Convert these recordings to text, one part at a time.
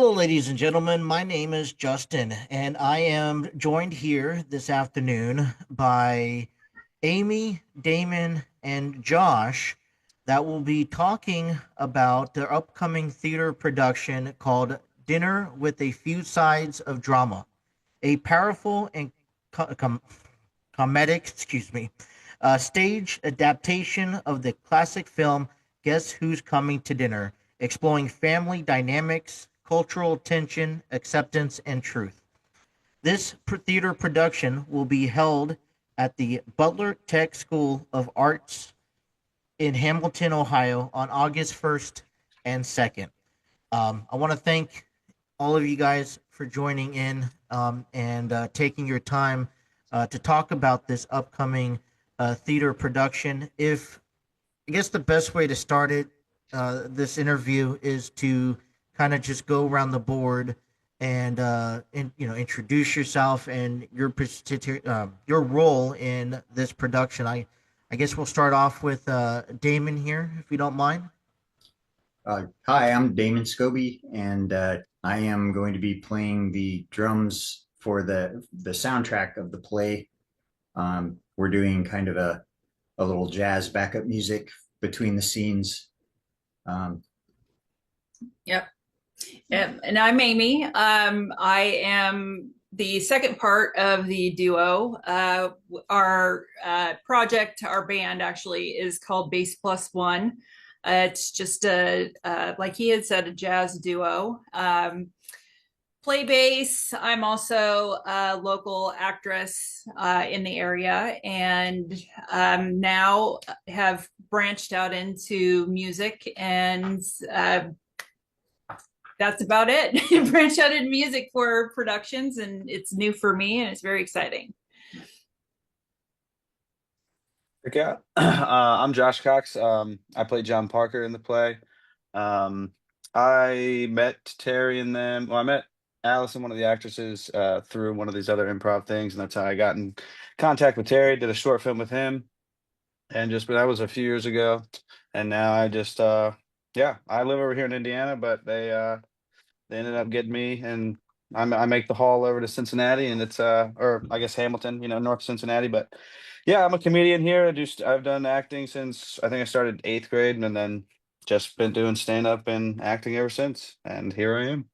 Hello, ladies and gentlemen. My name is Justin, and I am joined here this afternoon by Amy, Damon, and Josh that will be talking about their upcoming theater production called Dinner with a Few Sides of Drama, a powerful and co- com- comedic, stage adaptation of the classic film Guess Who's Coming to Dinner, exploring family dynamics, cultural tension, acceptance, and truth. This theater production will be held at the Butler Tech School of Arts in Hamilton, Ohio on August 1st and 2nd. I want to thank all of you guys for joining in and taking your time to talk about this upcoming theater production. If I guess the best way to start this interview is to kind of just go around the board and introduce yourself and your role in this production. I guess we'll start off with Damon here, if you don't mind. Hi, I'm Damon Scobie, and I am going to be playing the drums for the soundtrack of the play. We're doing kind of a little jazz backup music between the scenes. Um, Yep. Yep. And I'm Amy. I am the second part of the duo. Our project, our band actually is called Bass+One. It's just like he had said, a jazz duo. Play bass. I'm also a local actress in the area and now have branched out into music and that's about it. Branch out in music for productions, and it's new for me, and it's very exciting. Yeah, I'm Josh Cox. I play John Parker in the play. Um, I met Terry and them. Well, I met Allison, one of the actresses, through one of these other improv things, and that's how I got in contact with Terry. Did a short film with him, and but that was a few years ago. And now yeah, I live over here in Indiana, but they ended up getting me, and I make the haul over to Cincinnati, and it's or I guess Hamilton, North Cincinnati. But yeah, I'm a comedian here. I've done acting since I think I started eighth grade, and then just been doing stand up and acting ever since. And here I am.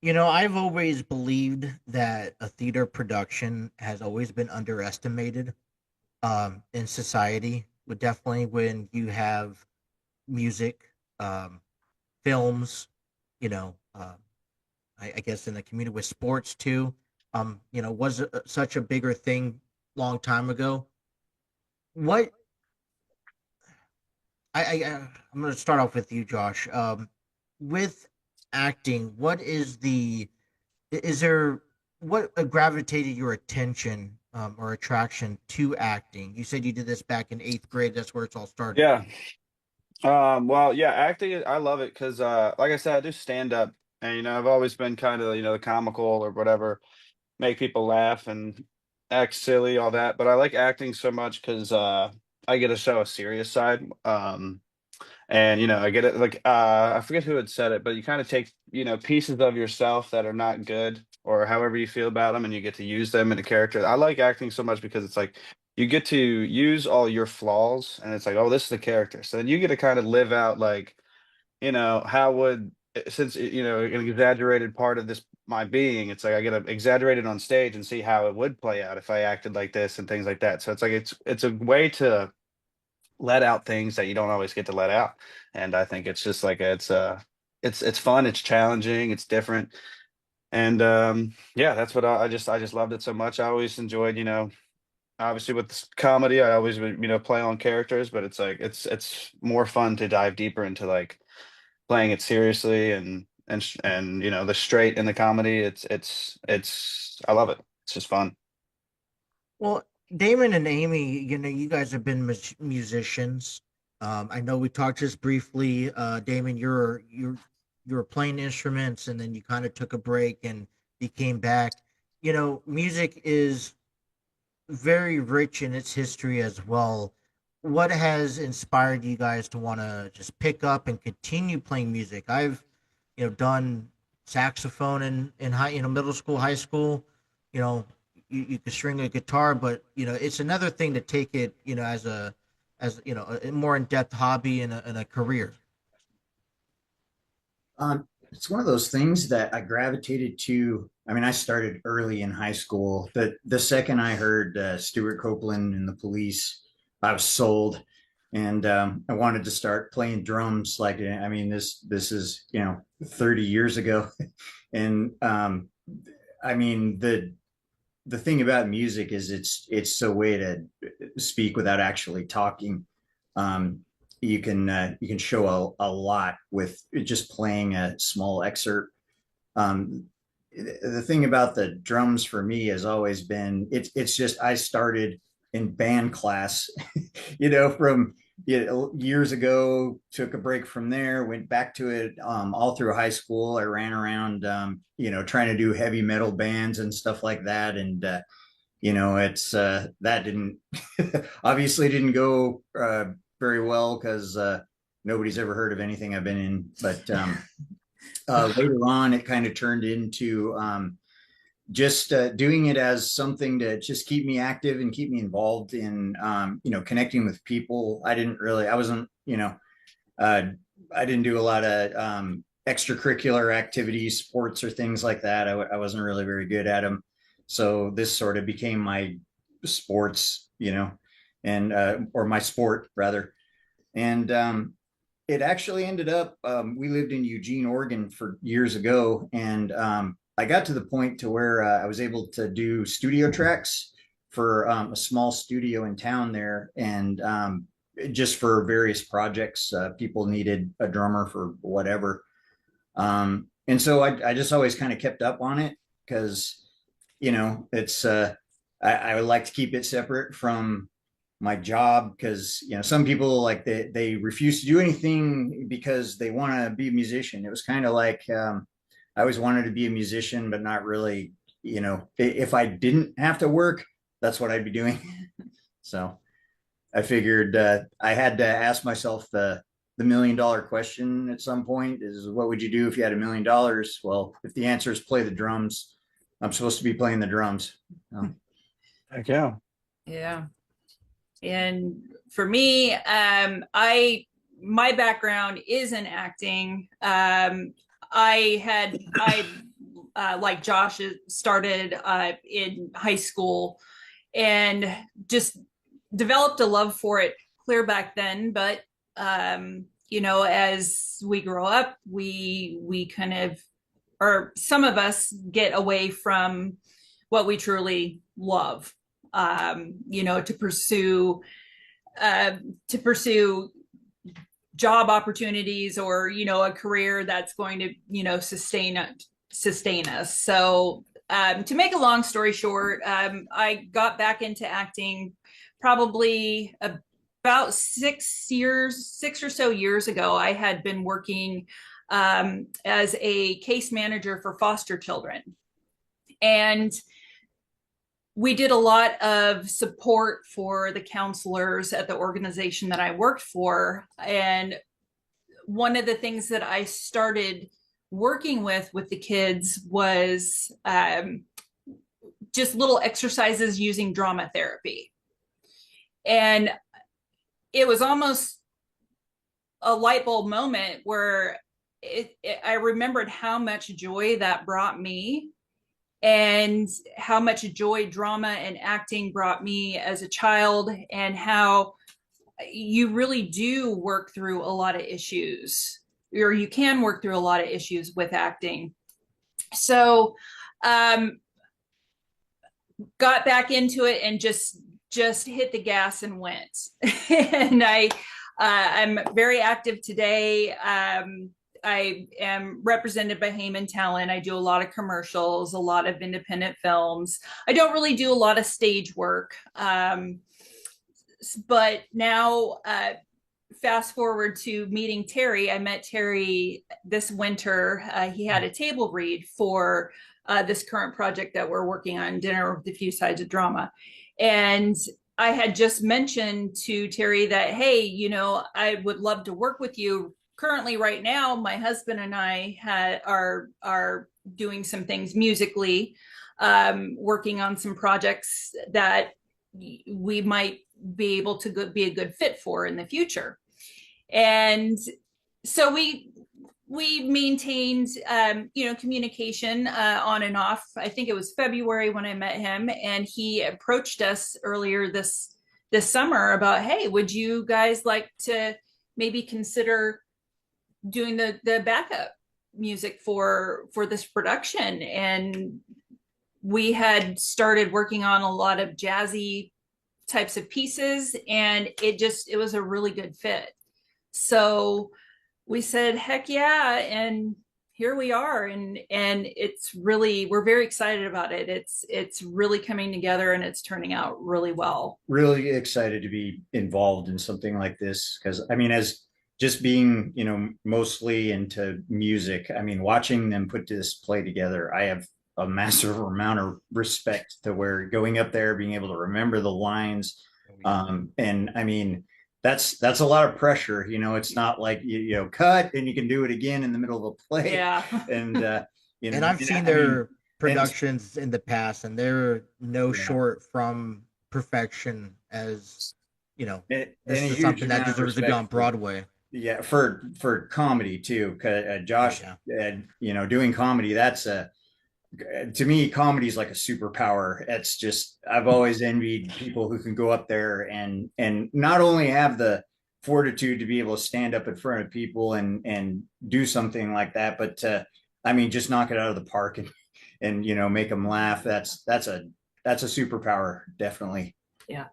I've always believed that a theater production has always been underestimated in society. But definitely when you have music, films, you know, I guess in the community with sports too, was such a bigger thing long time ago. What I'm going to start off with you, Josh. With acting, is there what gravitated your attention or attraction to acting? You said you did this back in eighth grade. That's where it's all started. Yeah. Well, yeah, acting, I love it because, like I said, I do stand up, and I've always been kind of, the comical or whatever, make people laugh and act silly, all that. But I like acting so much because I get to show a serious side. And I get it like I forget who had said it, but you kind of take, pieces of yourself that are not good or however you feel about them, and you get to use them in a character. I like acting so much because it's like you get to use all your flaws, and it's like, oh, this is the character. So then you get to kind of live out like, how would since an exaggerated part of this my being, it's like I get to exaggerate it on stage and see how it would play out if I acted like this and things like that. So it's like it's a way to let out things that you don't always get to let out. And I think it's just like it's fun, it's challenging, it's different. And yeah, that's what I just loved it so much. I always enjoyed, obviously with comedy, I always would, play on characters, but it's like it's more fun to dive deeper into like playing it seriously and the straight in the comedy. It's I love it. It's just fun. Well, Damon and Amy, you guys have been musicians. I know we talked just briefly. Damon, you were playing instruments, and then you kind of took a break and you came back. Music is very rich in its history as well. What has inspired you guys to want to just pick up and continue playing music? done saxophone in high, middle school, high school, you know, you could string a guitar, but it's another thing to take it, as a more in-depth hobby and a career. It's one of those things that I gravitated to. I mean, I started early in high school. The second I heard Stuart Copeland and the Police, I was sold, and I wanted to start playing drums. Like, I mean, this is 30 years ago, and I mean the thing about music is it's a way to speak without actually talking. Um, you can show a lot with just playing a small excerpt. Um, the thing about the drums for me has always been it's just I started in band class, from years ago. Took a break from there, went back to it all through high school. I ran around, trying to do heavy metal bands and stuff like that, and it's that didn't obviously didn't go very well because nobody's ever heard of anything I've been in. But later on, it kind of turned into just doing it as something to just keep me active and keep me involved in, connecting with people. I wasn't, I didn't do a lot of extracurricular activities, sports or things like that. I wasn't really very good at them. So this sort of became my sports, and or my sport rather. And it actually ended up, we lived in Eugene, Oregon for years ago. And I got to the point to where I was able to do studio tracks for a small studio in town there. And just for various projects, people needed a drummer for whatever. And so I just always kind of kept up on it because, it's, I would like to keep it separate from my job because some people like they refuse to do anything because they want to be a musician. It was kind of like I always wanted to be a musician, but not really. If I didn't have to work, that's what I'd be doing. So I figured I had to ask myself the $1 million question at some point: is what would you do if you had $1 million? Well, if the answer is play the drums, I'm supposed to be playing the drums. Heck yeah. Yeah. And for me, my background is in acting. I like Josh started in high school and just developed a love for it clear back then. But as we grow up, we kind of, or some of us, get away from what we truly love. To pursue job opportunities or a career that's going to sustain us. So to make a long story short, I got back into acting probably about 6 or so years ago. I had been working as a case manager for foster children, and we did a lot of support for the counselors at the organization that I worked for. And one of the things that I started working with the kids was just little exercises using drama therapy. And it was almost a light bulb moment where I remembered how much joy that brought me, and how much joy drama and acting brought me as a child, and how you really do work through a lot of issues, or you can work through a lot of issues with acting. So got back into it and just hit the gas and went. And I'm very active today. I am represented by Heyman Talent. I do a lot of commercials, a lot of independent films. I don't really do a lot of stage work. But now, fast forward to meeting Terry. I met Terry this winter. He had a table read for this current project that we're working on, Dinner with a Few Sides of Drama. And I had just mentioned to Terry that, hey, I would love to work with you currently right now, my husband and I are doing some things musically, working on some projects that we might be able to be a good fit for in the future. And so we maintained communication on and off. I think it was February when I met him, and he approached us earlier this summer about, hey, would you guys like to maybe consider doing the backup music for this production? And we had started working on a lot of jazzy types of pieces, and it was a really good fit. So we said, heck yeah. And here we are. And it's really, we're very excited about it. It's really coming together, and it's turning out really well. Really excited to be involved in something like this, because I mean, as just being, mostly into music, I mean, watching them put this play together, I have a massive amount of respect to where going up there, being able to remember the lines. And I mean, that's a lot of pressure. It's not like you cut and you can do it again in the middle of a play. Yeah. And And I've seen their productions in the past, and they're no short from perfection. As this is something that deserves to be on Broadway. Yeah, for comedy too. Josh, doing comedy, that's to me, comedy is like a superpower. It's just, I've always envied people who can go up there and not only have the fortitude to be able to stand up in front of people and do something like that, but I mean, just knock it out of the park and make them laugh. That's a superpower, definitely. Yeah.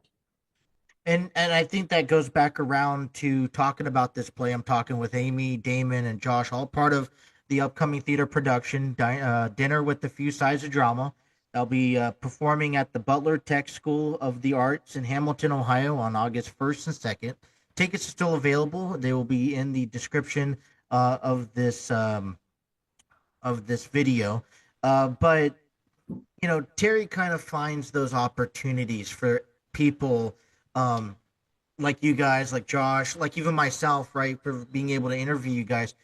And I think that goes back around to talking about this play. I'm talking with Amy, Damon, and Josh, all part of the upcoming theater production, Dinner with a Few Sides of Drama. They'll be performing at the Butler Tech School of the Arts in Hamilton, Ohio on August 1st and 2nd. Tickets are still available. They will be in the description of this video. But Terry kind of finds those opportunities for people like you guys, like Josh, like even myself, right, for being able to interview you guys.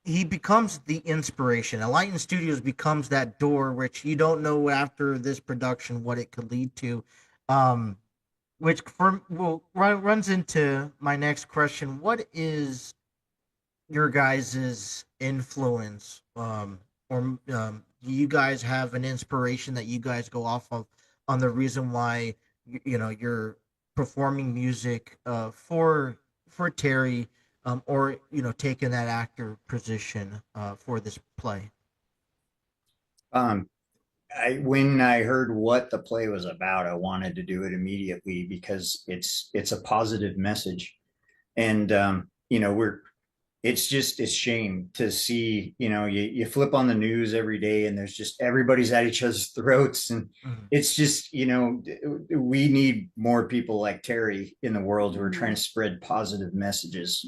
He becomes the inspiration. Enlighten Studios becomes that door, which you don't know after this production what it could lead to. Which runs into my next question. What is your guys' influence? Or do you guys have an inspiration that you guys go off of on the reason why you're performing music for Terry, or taking that actor position for this play? When I heard what the play was about, I wanted to do it immediately because it's a positive message. And it's just a shame to see, you flip on the news every day and there's just everybody's at each other's throats. And it's just, we need more people like Terry in the world who are trying to spread positive messages.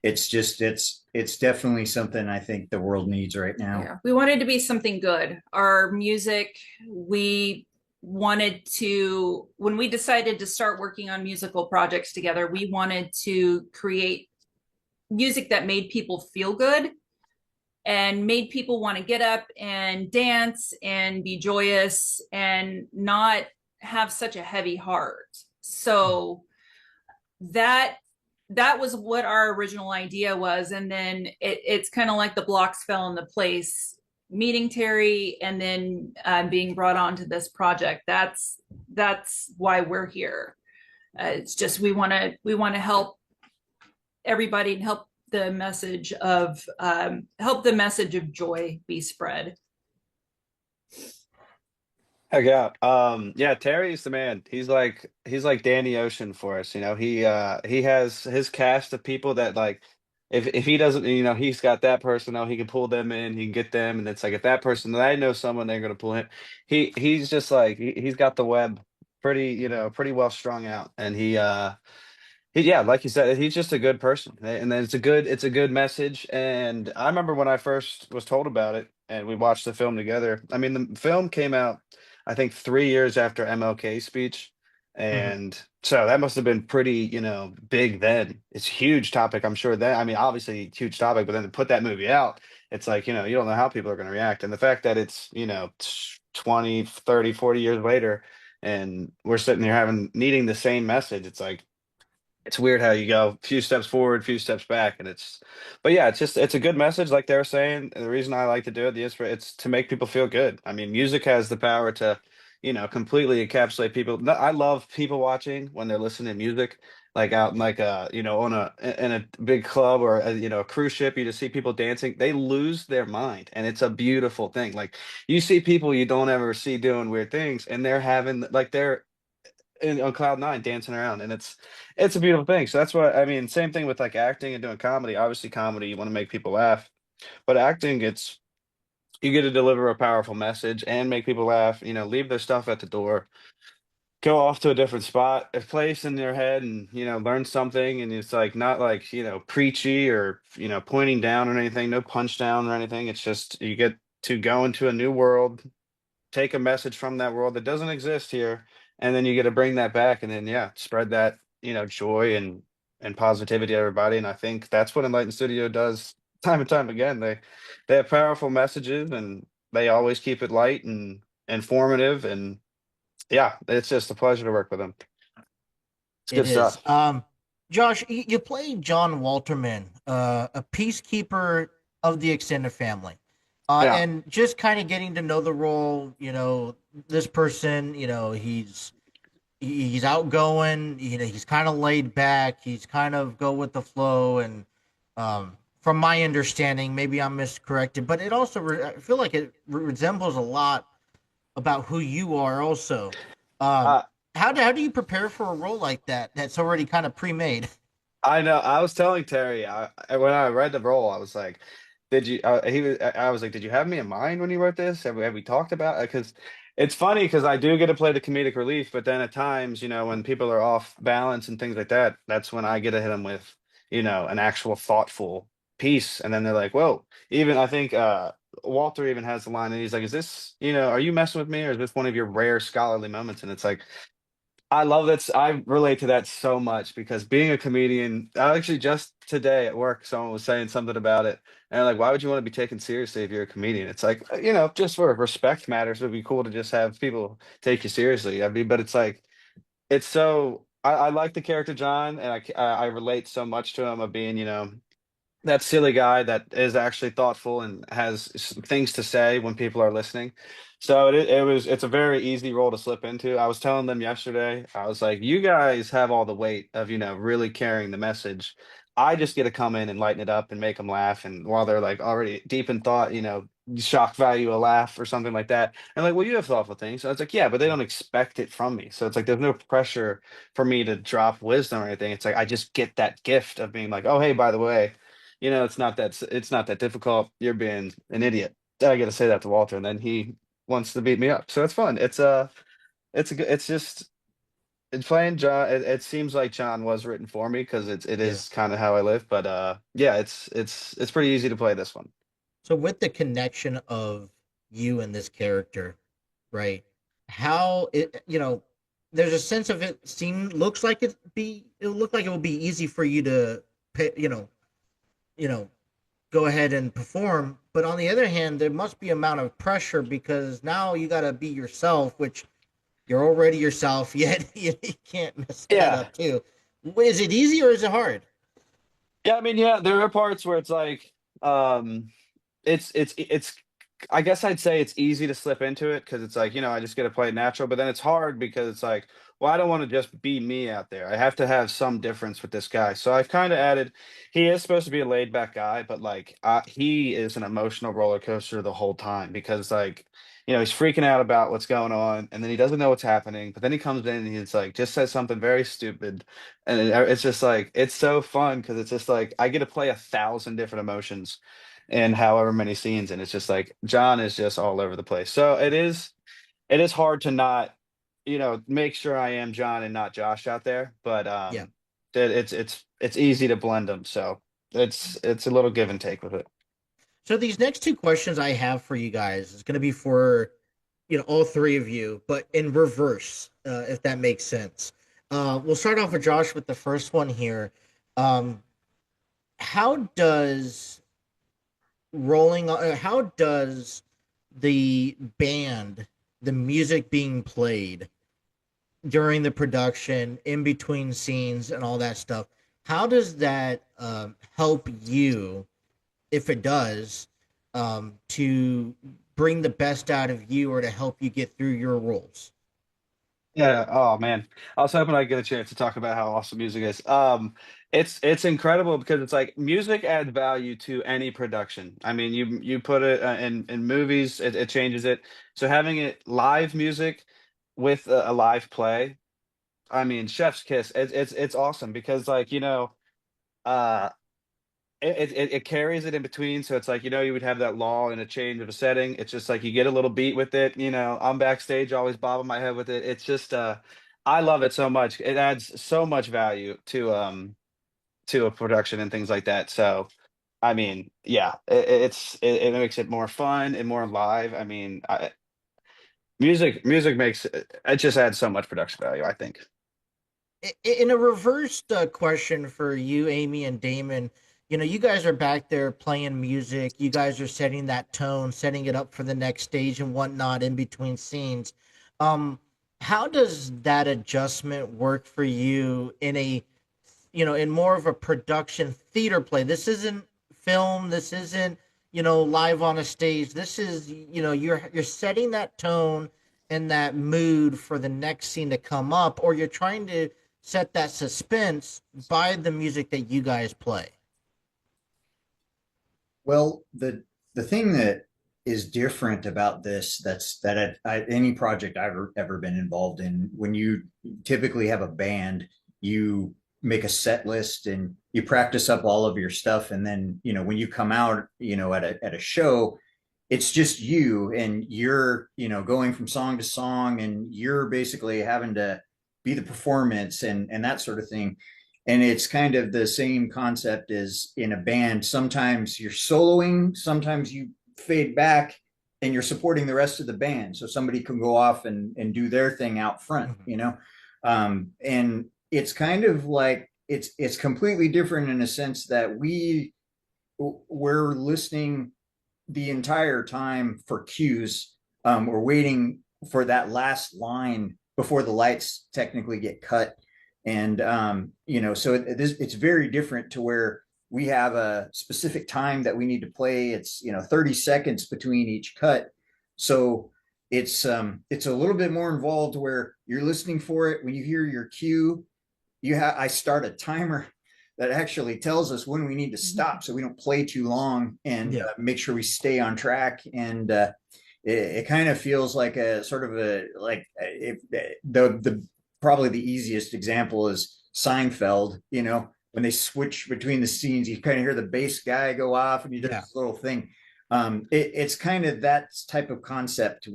It's just, it's definitely something I think the world needs right now. Yeah. We wanted to be something good. Our music, we wanted to, when we decided to start working on musical projects together, we wanted to create music that made people feel good and made people want to get up and dance and be joyous and not have such a heavy heart. So that was what our original idea was. And then it's kind of like the blocks fell into place, meeting Terry and then being brought on to this project. That's why we're here. It's just, we want to help everybody and help the message of joy be spread. Heck yeah. Yeah, Terry's the man. He's like Danny Ocean for us. He has his cast of people that, like, if he doesn't, he's got that person, he can pull them in, he can get them, and it's like if that person that I know someone, they're gonna pull him. He's just like he's got the web pretty well strung out. And yeah, like you said, he's just a good person, and then it's a good message. And I remember when I first was told about it, and we watched the film together. I mean, the film came out, I think, 3 years after MLK's speech, And so that must have been pretty, big then. It's a huge topic, I'm sure then. I mean, obviously huge topic, but then to put that movie out, it's like, you don't know how people are going to react. And the fact that it's, 20, 30, 40 years later, and we're sitting here needing the same message, it's like, it's weird how you go a few steps forward, a few steps back, and but yeah, it's a good message, like they were saying. And the reason I like to do it, it's to make people feel good. I mean, music has the power to, completely encapsulate people. I love people watching when they're listening to music, like out in like on in a big club or a cruise ship. You just see people dancing, they lose their mind, and it's a beautiful thing. Like you see people you don't ever see doing weird things, and they're having like they're on cloud nine dancing around, and it's a beautiful thing. So that's what I mean. Same thing with like acting and doing comedy. Obviously comedy, you want to make people laugh, but acting, it's you get to deliver a powerful message and make people laugh, leave their stuff at the door, go off to a different spot, a place in their head, and learn something. And it's like not like preachy or pointing down or anything, no punch down or anything. It's just you get to go into a new world, take a message from that world that doesn't exist here, and then you get to bring that back, and then yeah, spread that joy and positivity to everybody. And I think that's what Enlightened Studio does time and time again. They have powerful messages, and they always keep it light and informative. And yeah, it's just a pleasure to work with them. It's It good is. stuff. Josh, you played John Walterman, a peacekeeper of the extended family. Yeah. And just kind of getting to know the role, this person, he's outgoing, he's kind of laid back, he's kind of go with the flow, and from my understanding, maybe I'm miscorrected, but it also I feel like it resembles a lot about who you are also. Um, uh, how do you prepare for a role like that that's already kind of pre-made? I know. I was telling Terry when I read the role, I was like, "Did you?" I was like, "Did you have me in mind when you wrote this? Have we talked about?" Because it's funny because I do get to play the comedic relief, but then at times, when people are off balance and things like that, that's when I get to hit them with, an actual thoughtful piece, and then they're like, "Whoa!" Even I think Walter even has the line, and he's like, "Is this, are you messing with me, or is this one of your rare scholarly moments?" And it's like. I love that. I relate to that so much because being a comedian, I actually just today at work, someone was saying something about it. And like, why would you want to be taken seriously if you're a comedian? It's like, just for respect matters, it would be cool to just have people take you seriously. I mean, but it's like, it's so, I like the character John, and I relate so much to him of being, that silly guy that is actually thoughtful and has things to say when people are listening. So it's a very easy role to slip into. I was telling them yesterday, I was like, you guys have all the weight of, really carrying the message. I just get to come in and lighten it up and make them laugh. And while they're like already deep in thought, shock value a laugh or something like that. And like, well, you have thoughtful things. So it's like, yeah, but they don't expect it from me. So it's like, there's no pressure for me to drop wisdom or anything. It's like, I just get that gift of being like, oh, hey, by the way, it's not that difficult. You're being an idiot. I got to say that to Walter, and then he wants to beat me up. So it's fun. It's just it's playing John. It seems like John was written for me because it Yeah. is kind of how I live. But yeah, it's pretty easy to play this one. So with the connection of you and this character, right? How it, there's a sense of it seem looks like it looked like it would be easy for you to pay, you know, go ahead and perform. But on the other hand, there must be amount of pressure because now you got to be yourself, which you're already yourself. Yet you can't mess that Yeah, up too. Is it easy or is it hard? yeah. I mean, yeah, there are parts where it's like, um, it's I guess I'd say it's easy to slip into it because it's like, I just get to play it natural, but then it's hard because it's like, well, I don't want to just be me out there. I have to have some difference with this guy. So I've kind of added, he is supposed to be a laid back guy, but like he is an emotional roller coaster the whole time because like, he's freaking out about what's going on and then he doesn't know what's happening, but then he comes in and he's like, just says something very stupid. And it's just like, it's so fun because it's just like, I get to play 1,000 different emotions in however many scenes, and it's just like John is just all over the place. So it is hard to not make sure I am John and not Josh out there, but Yeah. it's easy to blend them. So it's a little give and take with it. So these next two questions I have for you guys is going to be for all three of you, but in reverse, if that makes sense. We'll start off with Josh with the first one here. Um, how does how does the band, the music being played during the production, in between scenes, and all that stuff, how does that help you, if it does, to bring the best out of you or to help you get through your roles? Yeah. Oh man, I was hoping I'd get a chance to talk about how awesome music is. It's incredible because it's like music adds value to any production. I mean, you put it in movies, it changes it. So having it live music with a live play, I mean, chef's kiss. It's awesome because like uh it carries it in between, so it's like, you would have that lull and a change of a setting. It's just like you get a little beat with it. I'm backstage, always bobbing my head with it. It's just, I love it so much. It adds so much value to a production and things like that. So, I mean, yeah, it makes it more fun and more live. I mean, music makes it just adds so much production value, I think. In a reversed question for you, Amy and Damon, you guys are back there playing music. You guys are setting that tone, setting it up for the next stage and whatnot in between scenes. Um, how does that adjustment work for you in in more of a production theater play? This isn't film. This isn't, live on a stage. This is, you're setting that tone and that mood for the next scene to come up, or you're trying to set that suspense by the music that you guys play. Well, the thing that is different about this, any project I've ever been involved in, when you typically have a band, you make a set list and you practice up all of your stuff, and then when you come out, at a show, it's just you, and you're going from song to song, and you're basically having to be the performance and that sort of thing. And it's kind of the same concept as in a band. Sometimes you're soloing, sometimes you fade back and you're supporting the rest of the band, so somebody can go off and do their thing out front, Mhm. and it's kind of like it's completely different in a sense that we're listening the entire time for cues. We're waiting for that last line before the lights technically get cut. And, so it's very different to where we have a specific time that we need to play. It's, 30 seconds between each cut. So it's a little bit more involved where you're listening for it. When you hear your cue, I start a timer that actually tells us when we need to stop so we don't play too long, and Yeah. make sure we stay on track. And it kind of feels like a sort of a like if the probably the easiest example is Seinfeld. When they switch between the scenes, you kind of hear the bass guy go off and he does Yeah. this little thing. It's kind of that type of concept.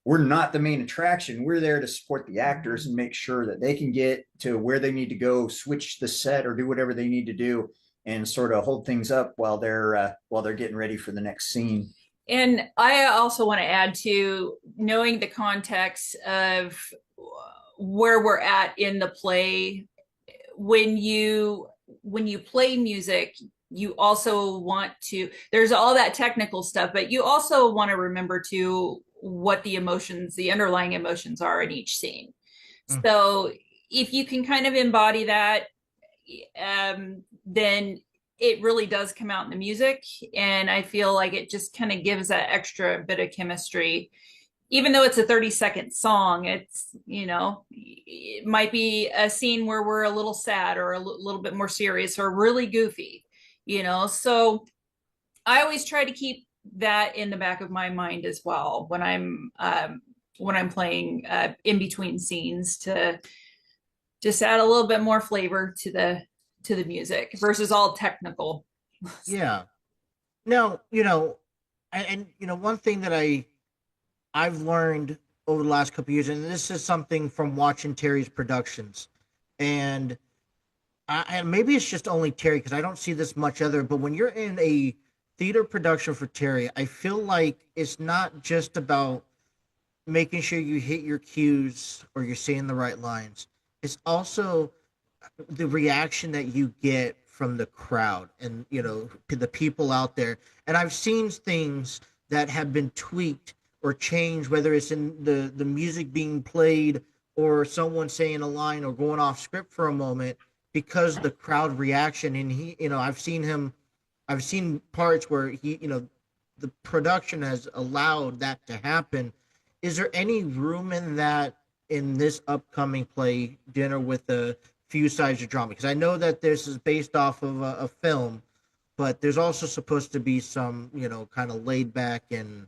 We're not the main attraction. We're there to support the actors and make sure that they can get to where they need to go, switch the set, or do whatever they need to do, and sort of hold things up while they're getting ready for the next scene. And I also want to add to knowing the context of where we're at in the play. When you play music, you also want to, there's all that technical stuff, but you also want to remember to what the underlying emotions are in each scene. Mm. So if you can kind of embody that, then it really does come out in the music. And I feel like it just kind of gives that extra bit of chemistry. Even though it's a 30-second song, it might be a scene where we're a little sad or a little bit more serious or really goofy. So I always try to keep that in the back of my mind as well when I'm playing in between scenes, to just add a little bit more flavor to the music versus all technical. Yeah. Now, and one thing that I've learned over the last couple of years, and this is something from watching Terry's productions, and and maybe it's just only Terry because I don't see this much other. But when you're in a theater production for Terry, I feel like it's not just about making sure you hit your cues or you're saying the right lines. It's also the reaction that you get from the crowd and the people out there. And I've seen things that have been tweaked or changed, whether it's in the music being played or someone saying a line or going off script for a moment because the crowd reaction. And I've seen parts where the production has allowed that to happen. Is there any room in that in this upcoming play, Dinner with a Few Sides of Drama? Because I know that this is based off of a film, but there's also supposed to be some, kind of laid back and,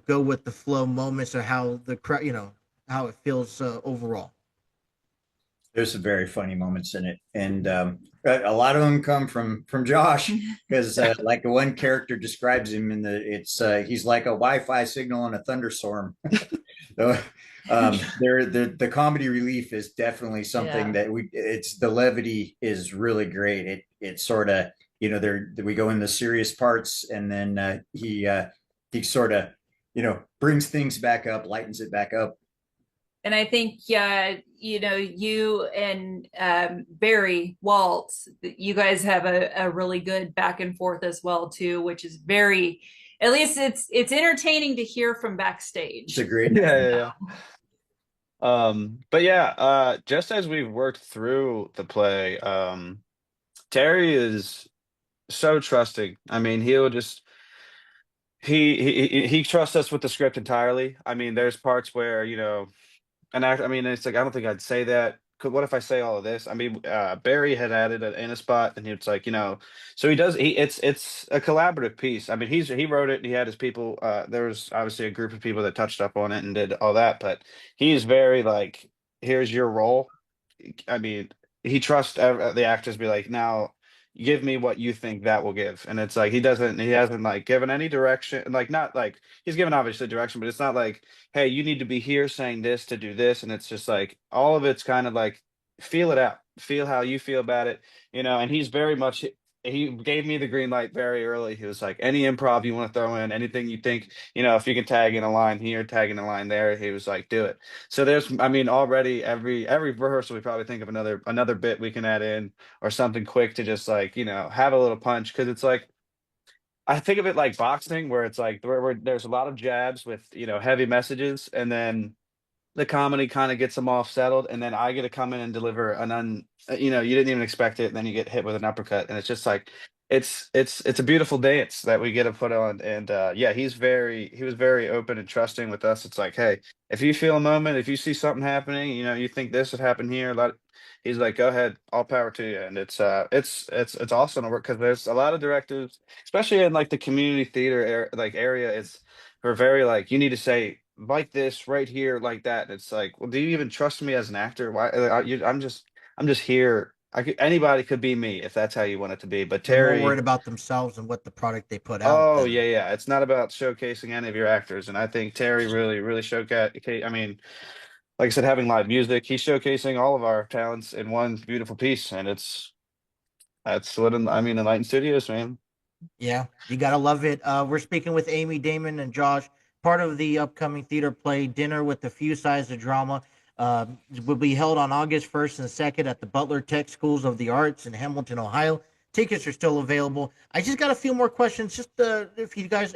go with the flow moments or how the crowd, how it feels overall. There's some very funny moments in it, and a lot of them come from Josh because, like the one character describes him in it's he's like a Wi-Fi signal in a thunderstorm. So, the comedy relief is definitely something that it's the levity is really great. It sort of there we go in the serious parts, and then he sort of brings things back up, lightens it back up. And I think, you and Barry Waltz, you guys have a really good back and forth as well too, which is very, at least it's entertaining to hear from backstage. It's a great, yeah. But yeah, just as we've worked through the play, Terry is so trusting. I mean, he'll just he trusts us with the script entirely. I mean, there's parts where, and I mean, it's like I don't think I'd say that. What if I say all of this? I mean, Barry had added in a spot, and it's like, so he does. It's a collaborative piece. I mean, he wrote it, and he had his people. There was obviously a group of people that touched up on it and did all that, but he's very like, here's your role. I mean, he trusts the actors to be like, now give me what you think that will give. And it's like he hasn't like given any direction, like not like he's given obviously direction, but it's not like, hey, you need to be here saying this to do this. And it's just like all of it's kind of like feel it out, feel how you feel about it, and he's very much he gave me the green light very early. He was like, any improv you want to throw in, anything you think, if you can tag in a line here, tag in a line there, he was like, do it. So I mean, already every rehearsal, we probably think of another bit we can add in or something quick to just like, have a little punch. Cause it's like, I think of it like boxing where it's like, where there's a lot of jabs with, heavy messages. And then the comedy kind of gets them all settled, and then I get to come in and deliver you didn't even expect it, and then you get hit with an uppercut, and it's just like it's a beautiful dance that we get to put on. And yeah, he was very open and trusting with us. It's like, hey, if you feel a moment, if you see something happening, you think this would happen here, he's like, go ahead, all power to you. And it's awesome to work because there's a lot of directors, especially in like the community theater area, we're very like, you need to say like this right here, like that. And it's like, well, do you even trust me as an actor? Why? I'm just here. Anybody could be me if that's how you want it to be. But They're more worried Terry, about themselves and what the product they put out oh than yeah. It's not about showcasing any of your actors. And I think Terry really showcase. I mean, like I said, having live music, he's showcasing all of our talents in one beautiful piece. And that's what Enlightened Studios, man. Yeah, you gotta love it. We're speaking with Amy, Damon, and Josh, part of the upcoming theater play Dinner with a Few Sides of Drama. Will be held on August 1st and 2nd at the Butler Tech Schools of the Arts in Hamilton, Ohio. Tickets are still available. I just got a few more questions, just if you guys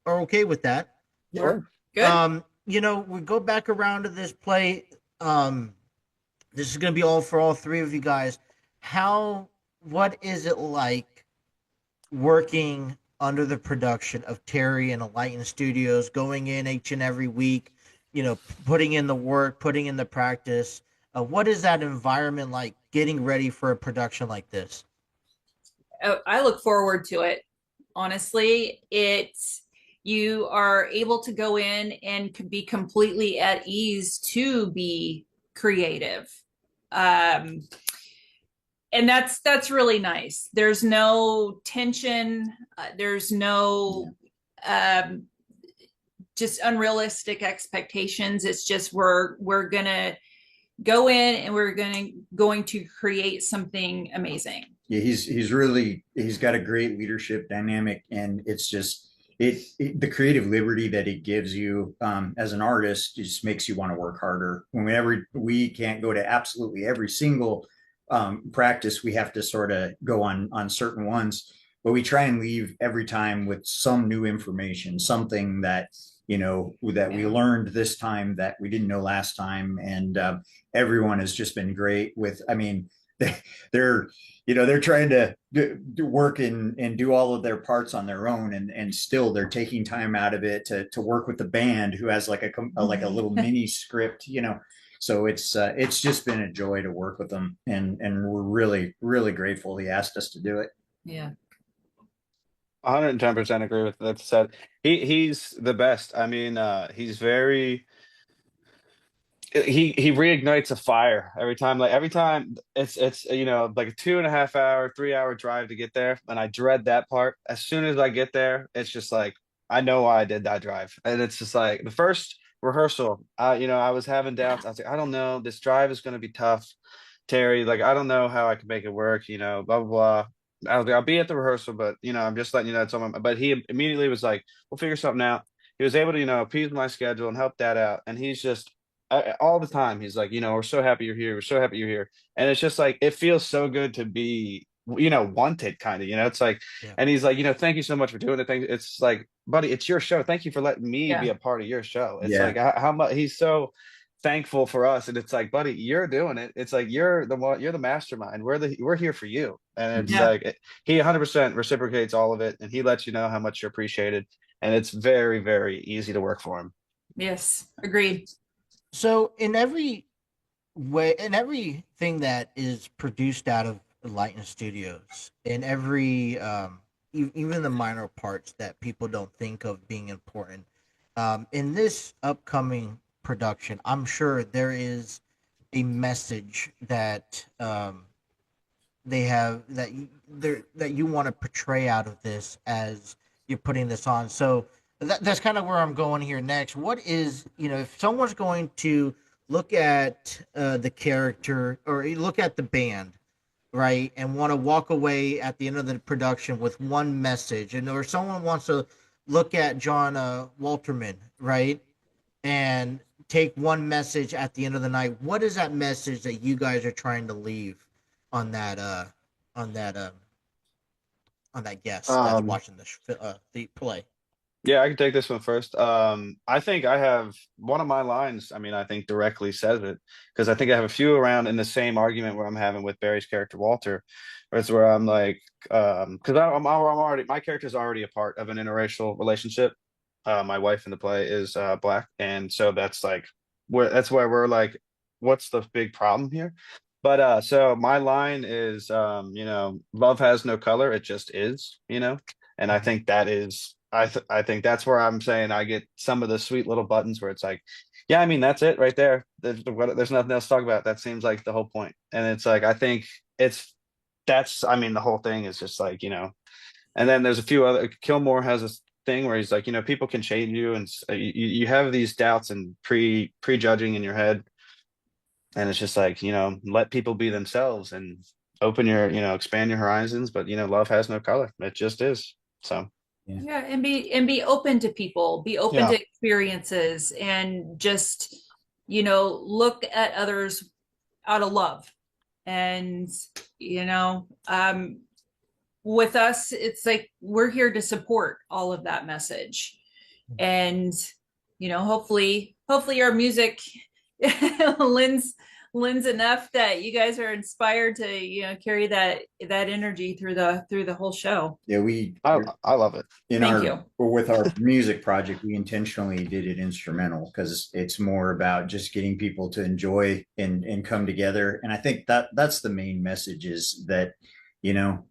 are okay with that. Sure. Good. We go back around to this play. This is gonna be all for all three of you guys. What is it like working under the production of Terry and Enlightened Studios, going in each and every week, putting in the work, putting in the practice? What is that environment like getting ready for a production like this? I look forward to it. Honestly, you are able to go in and be completely at ease to be creative. And that's really nice. There's no tension. There's no just unrealistic expectations. It's just we're gonna go in and we're going to create something amazing. Yeah, he's got a great leadership dynamic, and it's just the creative liberty that it gives you as an artist just makes you want to work harder. Whenever we can't go to absolutely every single practice, we have to sort of go on certain ones, but we try and leave every time with some new information, something that that we Yeah. learned this time that we didn't know last time, and everyone has just been great with. I mean, they're they're trying to work and do all of their parts on their own, and still they're taking time out of it to work with the band who has like a little mini script, so it's just been a joy to work with them, and we're really grateful he asked us to do it. Yeah. 110% agree with that said. He's the best. I mean, he's very he reignites a fire every time. Like every time it's like a 2.5 hour, 3 hour drive to get there, and I dread that part. As soon as I get there, it's just like I know why I did that drive, and it's just like the first rehearsal. I was having doubts. I was like, I don't know, this drive is going to be tough, Terry. Like I don't know how I can make it work. Blah blah blah. I was like, I'll be at the rehearsal, but I'm just letting you know it's on my. But he immediately was like, we'll figure something out. He was able to appease my schedule and help that out, and he's just all the time he's like, we're so happy you're here, we're so happy you're here, and it's just like it feels so good to be wanted, kind of, it's like. Yeah. And he's like, thank you so much for doing the thing. It's like, buddy, it's your show, thank you for letting me be Yeah. a part of your show. It's Yeah. like how much he's so thankful for us, and it's like, buddy, you're doing it. It's like you're the one, you're the mastermind, we're here for you. And it's Yeah. like he 100% reciprocates all of it, and he lets you know how much you're appreciated, and it's very, very easy to work for him. Yes. Agreed. So in everything that is produced out of Lighten Studios, in every even the minor parts that people don't think of being important, in this upcoming production, I'm sure there is a message that they have that you want to portray out of this as you're putting this on. So that's kind of where I'm going here next. What is, if someone's going to look at the character or look at the band, right, and want to walk away at the end of the production with one message, and or someone wants to look at John Walterman, right, and take one message at the end of the night, what is that message that you guys are trying to leave on that on that um on that guest that's um watching the play? Yeah, I can take this one first. I think I have one of my lines. I mean, I think directly says it, because I think I have a few around in the same argument where I'm having with Barry's character Walter, where it's where I'm like, because I'm already, my character is already a part of an interracial relationship. My wife in the play is black, and so that's where we're like, what's the big problem here? But so my line is, love has no color, it just is, and I think that is, I think that's where I'm saying I get some of the sweet little buttons where it's like, yeah, I mean that's it right there. There's nothing else to talk about. That seems like the whole point, and it's like I think I mean the whole thing is just like. And then there's a few other. Kilmore has this thing where he's like, people can change you, and you have these doubts and prejudging in your head, and it's just like, let people be themselves and open your, expand your horizons. But love has no color, it just is. So Yeah, and be open to people, be open yeah. to experiences, and just look at others out of love. And with us, it's like we're here to support all of that message. And hopefully our music lends enough that you guys are inspired to carry that energy through the whole show. Yeah, I love it. Thank you. With our music project, we intentionally did it instrumental because it's more about just getting people to enjoy and come together. And I think that's the main message, is that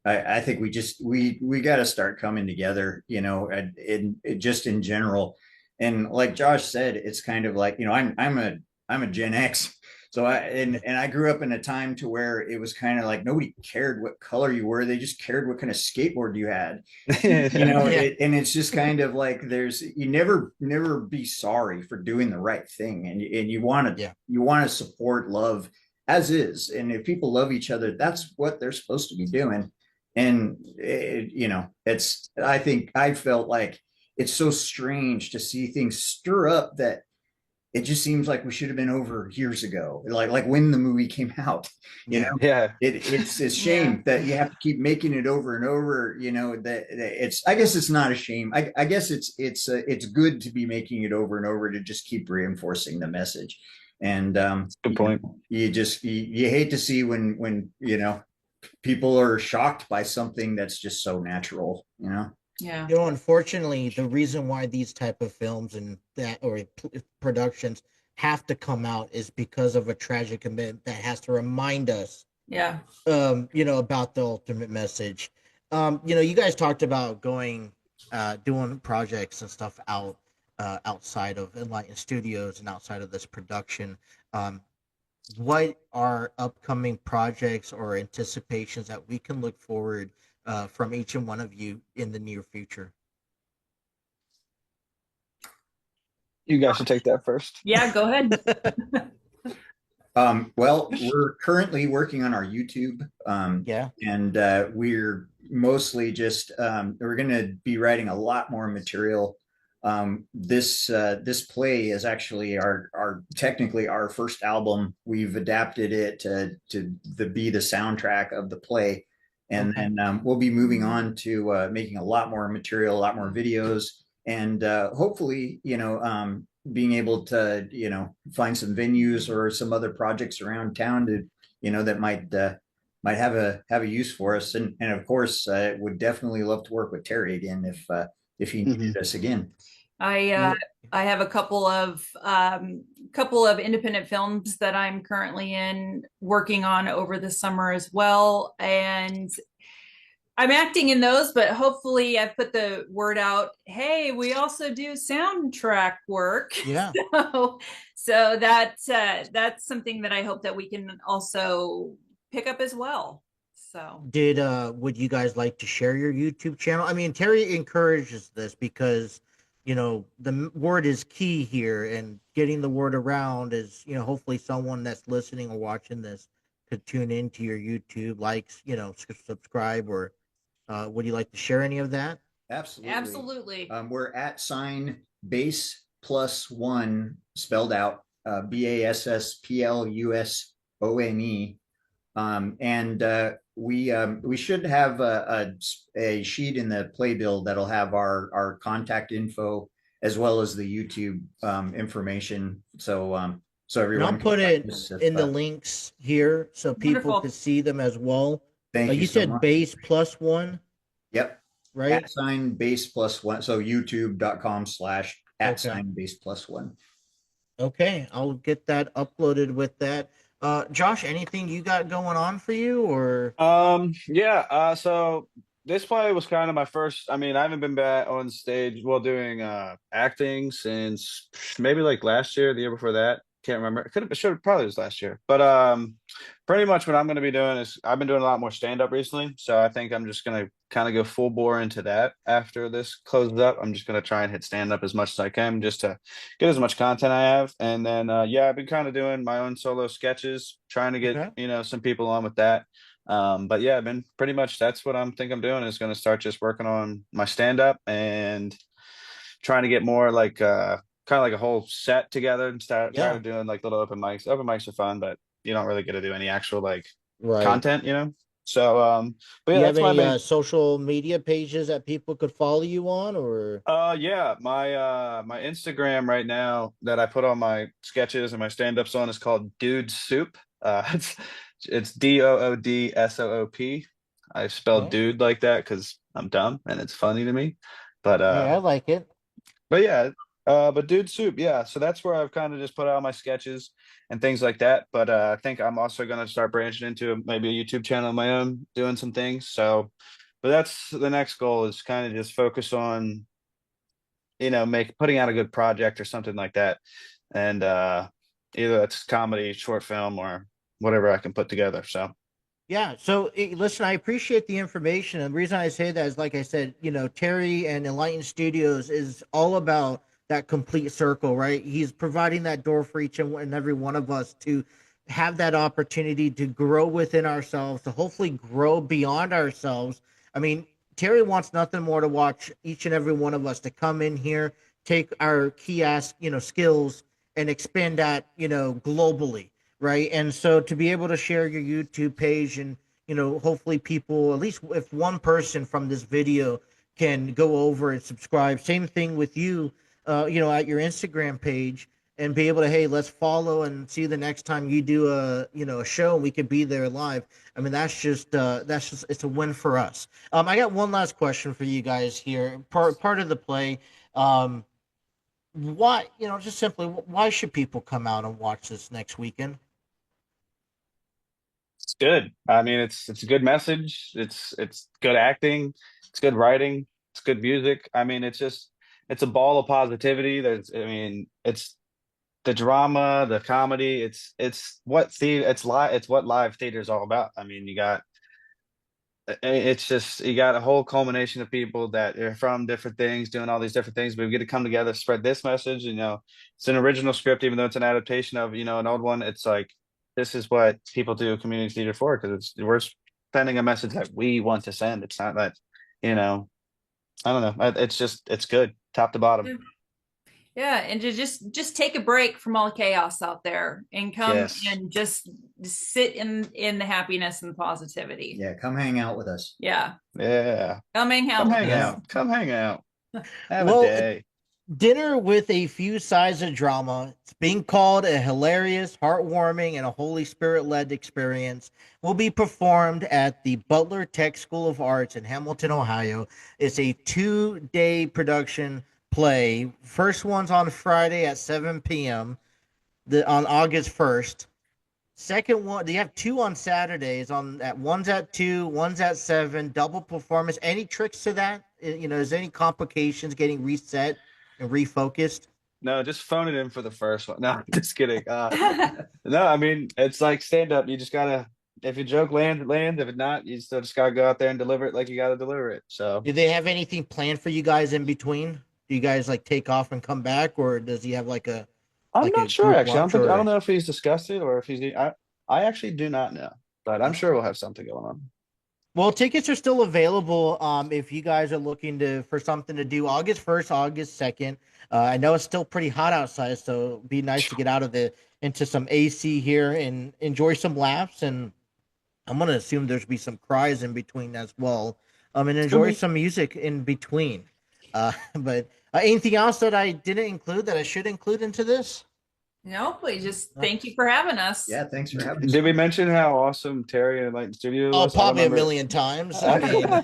I think we got to start coming together, and just in general. And like Josh said, it's kind of like, I'm a Gen X. So I grew up in a time to where it was kind of like nobody cared what color you were. They just cared what kind of skateboard you had. And it's just kind of like you never be sorry for doing the right thing. And you want to support love as is. And if people love each other, that's what they're supposed to be doing. And I think I felt like it's so strange to see things stir up that it just seems like we should have been over years ago, like when the movie came out. Yeah. Yeah. It's a Yeah. shame that you have to keep making it over and over. That it's. I guess it's not a shame. I guess it's good to be making it over and over to just keep reinforcing the message. And Good point. you hate to see when people are shocked by something that's just so natural. Yeah. Unfortunately, the reason why these type of films and that or productions have to come out is because of a tragic event that has to remind us, Yeah. about the ultimate message. You guys talked about doing projects and stuff outside of Enlightened Studios and outside of this production. Um, what are upcoming projects or anticipations that we can look forward from each and one of you in the near future? You guys should take that first. Yeah, go ahead. Well, we're currently working on our YouTube, Yeah. and we're mostly just we're going to be writing a lot more material. This play is actually our technically our first album. We've adapted it to be the soundtrack of the play, and Okay. then we'll be moving on to making a lot more material, a lot more videos, and hopefully, being able to find some venues or some other projects around town to that might have a use for us. And of course, would definitely love to work with Terry again if he needed us again. I have a couple of independent films that I'm currently working on over the summer as well, and I'm acting in those, but hopefully I've put the word out. Hey, we also do soundtrack work. Yeah. So that's something that I hope that we can also pick up as well. So Would you guys like to share your YouTube channel? I mean, Terry encourages this because the word is key here, and getting the word around is hopefully someone that's listening or watching this could tune into your YouTube, likes, subscribe, or would you like to share any of that? Absolutely. We're at sign Bass+One, spelled out BASSPLUSONE. And we should have a sheet in the playbill that'll have our contact info as well as the YouTube information. So everyone. And I'll put it in the links here so people Wonderful. can see them as well. Thank you. You so said much. Bass+One. Yep. Right. At sign Bass+One. So youtube.com/@ Bass+One. Okay, I'll get that uploaded with that. Josh, anything you got going on for you, or? Yeah, so this play was kind of my first. I mean, I haven't been back on stage while doing acting since maybe like last year, the year before that. Can't remember. It should probably was last year. But pretty much what I'm going to be doing is I've been doing a lot more stand up recently, so I think I'm just going to kind of go full bore into that after this closes up. I'm just going to try and hit stand up as much as I can just to get as much content I have. And then yeah, I've been kind of doing my own solo sketches, trying to get some people on with that. But yeah, I've been pretty much that's what I'm doing is going to start just working on my stand up and trying to get more like kind of like a whole set together and start doing like little open mics. Open mics are fun, but you don't really get to do any actual like content, So but yeah, do you have that's any social media pages that people could follow you on, or? Yeah, my Instagram right now that I put on my sketches and my stand-ups on is called Dude Soup. It's DOODSOOP. I spelled dude like that because I'm dumb and it's funny to me. But hey, I like it. But yeah, but Dude Soup, yeah. So that's where I've kind of just put out my sketches and things like that. But I think I'm also going to start branching into maybe a YouTube channel of my own, doing some things. So, but that's the next goal is kind of just focus on, putting out a good project or something like that. And either it's comedy, short film, or whatever I can put together. So. Yeah. So listen, I appreciate the information. And the reason I say that is, like I said, Terry and Enlightened Studios is all about that complete circle, right? He's providing that door for each and every one of us to have that opportunity to grow within ourselves, to hopefully grow beyond ourselves. I mean, Terry wants nothing more to watch each and every one of us to come in here, take our key ass, skills and expand that, globally, right? And so to be able to share your YouTube page and, hopefully people, at least if one person from this video can go over and subscribe. Same thing with you, at your Instagram page and be able to, hey, let's follow and see the next time you do a show, we could be there live. I mean, that's just it's a win for us. I got one last question for you guys here. Part of the play. Um, why, just simply, why should people come out and watch this next weekend? It's good. I mean, it's a good message. It's good acting. It's good writing. It's good music. I mean, it's a ball of positivity. I mean, it's the drama, the comedy. It's what live theater is all about. I mean, it's just you got a whole culmination of people that are from different things, doing all these different things. But we get to come together, spread this message. It's an original script, even though it's an adaptation of an old one. It's like this is what people do community theater for because we're sending a message that we want to send. It's not that you know I don't know. It's good, top to bottom. Yeah, and to just take a break from all the chaos out there and come Yes. and just sit in the happiness and positivity. Yeah, come hang out with us. Yeah, Yeah. come hang out Come with hang us. out. Come hang out. Have a Well, day. dinner with a few sides of drama. It's being called a hilarious, heartwarming, and a Holy Spirit led experience. Will be performed at the Butler Tech School of Arts in Hamilton, Ohio. It's a 2-day production play. First one's on Friday at 7 p.m. On August 1st. Second one, they have two on Saturdays. One's at 2, one's at 7. Double performance. Any tricks to that? Is there any complications getting reset and refocused? No, just phone it in for the first one. No, just kidding. No, I mean it's like stand up. You just gotta if your joke lands, it lands. If it not, you still just gotta go out there and deliver it like you gotta deliver it. So Do they have anything planned for you guys in between? Do you guys like take off and come back, or does he have I'm like a not sure group actually. lunch I don't or? know if he's discussed it or if I actually do not know. But I'm sure we'll have something going on. Well, tickets are still available. If you guys are looking for something to do, August 1st, August 2nd. I know it's still pretty hot outside, so it'd be nice to get out of the into some AC here and enjoy some laughs. And I'm gonna assume there's be some cries in between as well. And It's gonna enjoy be some music in between. But anything else that I didn't include that I should include into this? No, please just thank you for having us. Yeah, thanks for having us. Did we mention how awesome Terry and Light Studio Oh, was? I don't probably a remember. million times. I mean, As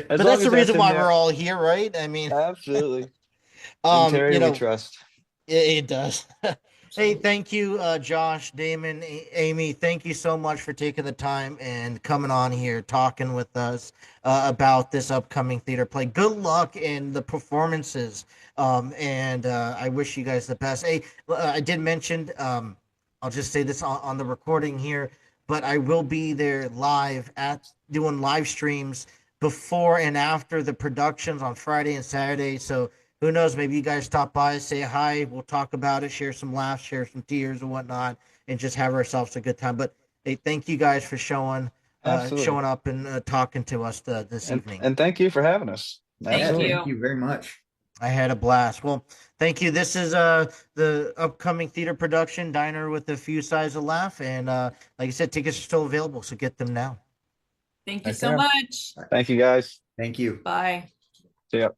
but long that's as the that's reason in why we're there. all here, right? I mean, Absolutely. In um, Terry you we know, trust. it does. Hey, thank you, Josh, Damon, Amy. Thank you so much for taking the time and coming on here, talking with us about this upcoming theater play. Good luck in the performances, and I wish you guys the best. Hey, I did mention, I'll just say this on the recording here, but I will be there live at doing live streams before and after the productions on Friday and Saturday. So who knows? Maybe you guys stop by, say hi. We'll talk about it, share some laughs, share some tears and whatnot, and just have ourselves a good time. But hey, thank you guys for Absolutely. showing up and talking to us this And evening. and thank you for having us. Thank Yeah, Absolutely. thank you. you very much. I had a blast. Well, thank you. This is the upcoming theater production, Diner with a Few Sides of Laugh, and like I said, tickets are still available, so get them now. Thank you Right so there. much. Thank you guys. Thank you. Bye. See ya.